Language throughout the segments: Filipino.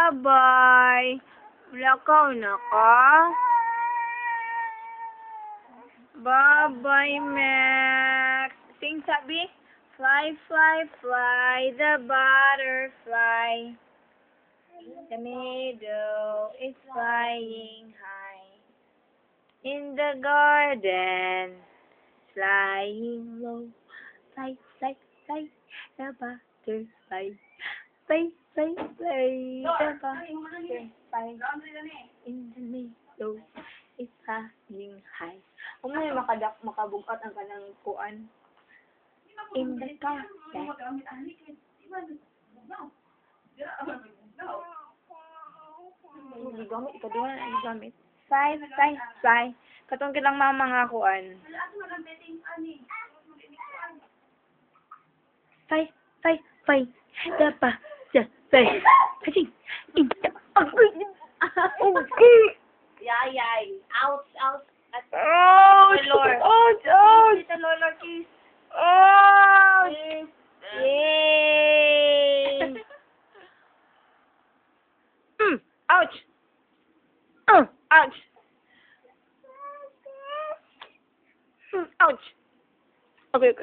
Bye-bye. Lakaw na ka. Bye-bye, Max. Sing sabi. Fly, fly, fly, the butterfly. The meadow is flying high. In the garden, flying low. Fly, fly, fly, the butterfly. Fly, fly, fly, the butterfly. In the meadow is flying high. Kung may makabugat ang kanang kuan. In the garden. Hindi gamit, ikaduhan ang gamit. Fly, fly, fly. Katong kilang mga kuan. Fly, fly, fly. Dapa, fly. Kaching. Okay. Yay. Ouch. Ouch! Lord. Ouch! Ouch! Tita Lolo, kiss. Ouch! Kiss. Yay! Ouch! Ouch! Ouch! Okay.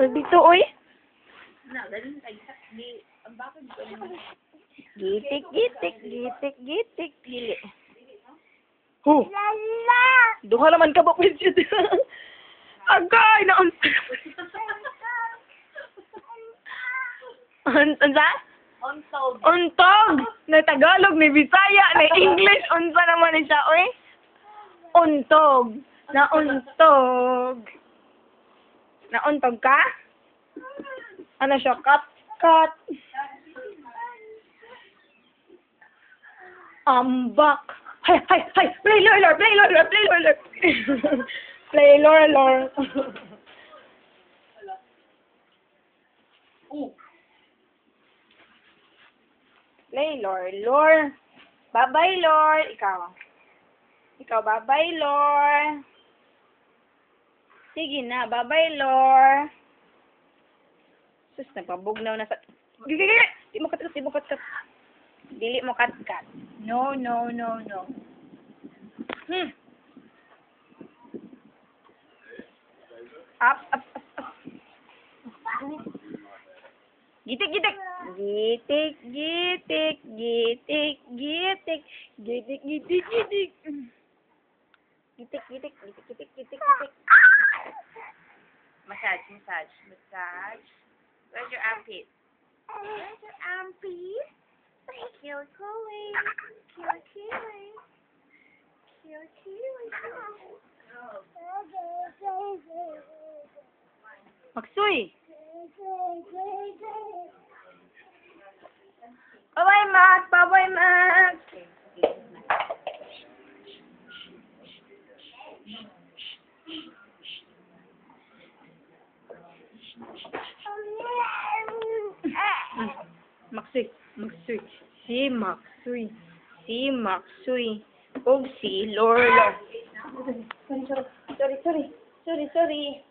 Dito, oy. Na, dali di ang bakit ko naman. Gitik. Dili. Oh. Lala! Duha naman ka ba pwede siya? Agay! Unsa? Ontog. Untog! Na Tagalog, na Bisaya, na English. Unsa naman ni siya, oy? Untog. Nauntog. Nauntog ka? Ano siya? Cut. Ambak. Hay! Play lor. Play lor. Play lor. Bye-bye, lor. Ikaw, bye-bye, lor. Sige na, bye-bye, lor. Sus, nagpabugnaw na sa... Di mo kat. Dili mo kat. No. Up. Gitik. Massage. Where's your armpit? Kill. Maksuy. Bye-bye, Max. Maksuy. Si Maksuy. Og si Lorla. Sorry.